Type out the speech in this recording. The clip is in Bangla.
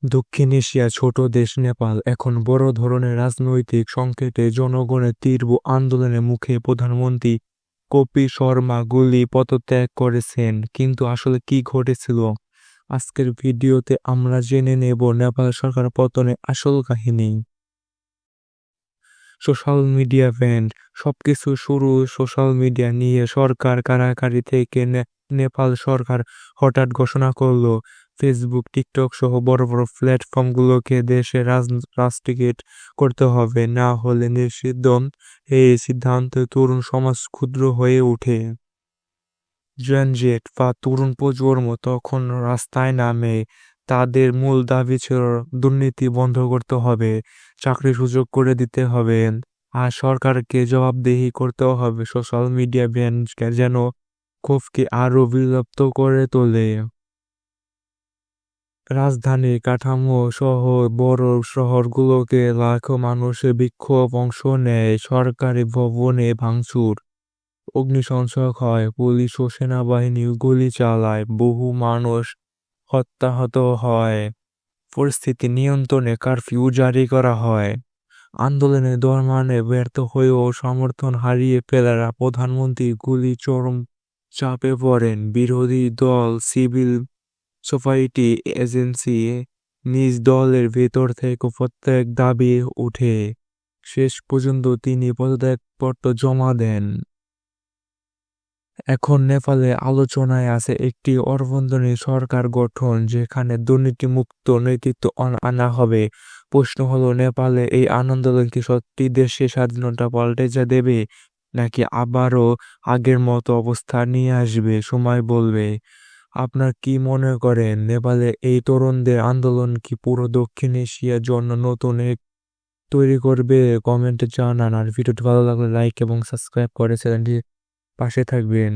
দক্ষিণ এশিয়া ছোট দেশ নেপাল এখন বড় ধরনের রাজনৈতিক সংকটে জনগণের তীব্র আন্দোলনের মুখে প্রধানমন্ত্রী কপি শর্মা ওলি পদত্যাগ করেছেন। কিন্তু আসলে কি ঘটেছিল? আজকের ভিডিওতে আমরা জেনে নেব নেপাল সরকার পতনের আসল কাহিনী। Social media band. সবকিছু শুরু সোশ্যাল মিডিয়া নিয়ে। সরকার কারাগারি থেকে নেপাল সরকার হঠাৎ ঘোষণা করলো ফেসবুক, টিকটক সহ বড় বড় প্ল্যাটফর্মগুলোকে দেশে রাস্ট্রিকেট করতে হবে, না হলে নিষিদ্ধ। এই সিদ্ধান্তে তরুণ সমাজ ক্ষুদ্র হয়ে ওঠে। জেনজেট বা তরুণ প্রজন্ম তখন রাস্তায় নামে। তাদের মূল দাবি ছিল দুর্নীতি বন্ধ করতে হবে, চাকরির সুযোগ করে দিতে হবে, আর সরকারকে জবাবদিহি করতে হবে। সোশ্যাল মিডিয়া ব্যানকে যেন ক্ষোভকে আরো বিলুপ্ত করে তোলে। রাজধানী কাঠামো সহ বড় শহরগুলোকে লাখো মানুষের বিক্ষোভ অংশ নেয়। সরকারি ভবনে ভাঙচুর, অগ্নিসংযোগ হয়, পুলিশ ও সেনাবাহিনী গুলি চালায়, বহু মানুষ হতাহত হয়। পরিস্থিতি নিয়ন্ত্রণে কারফিউ জারি করা হয়। আন্দোলনে দমনে ব্যর্থ হয়েও সমর্থন হারিয়ে ফেলারা প্রধানমন্ত্রী গুলি চরম চাপে পড়েন। বিরোধী দল, সিভিল সোসাইটি এজেন্সি নিজ দলের ভেতর থেকে প্রত্যেক দাবি উঠে। শেষ পর্যন্ত তিনি পদত্যাগপত্র জমা দেন। এখন নেপালে আলোচনায় আছে একটি অভ্যন্তরীণ সরকার গঠন, যেখানে দুর্নীতিমুক্ত নেতৃত্ব আনা হবে। প্রশ্ন হলো, নেপালে এই আন্দোলন কি সত্যি দেশের স্বাধীনতা পাল্টে দেবে, নাকি আবারও আগের মতো অবস্থা নিয়ে আসবে? সময় বলবে। আপনার কি মনে করেন, নেপালে এই তরুণদের আন্দোলন কি পুরো দক্ষিণ এশিয়ার জন্য নতুন এক তৈরি করবে? কমেন্টে জানান। আর ভিডিওটি ভালো লাগলে লাইক এবং সাবস্ক্রাইব করে চ্যানেলটি পাশে থাকবেন।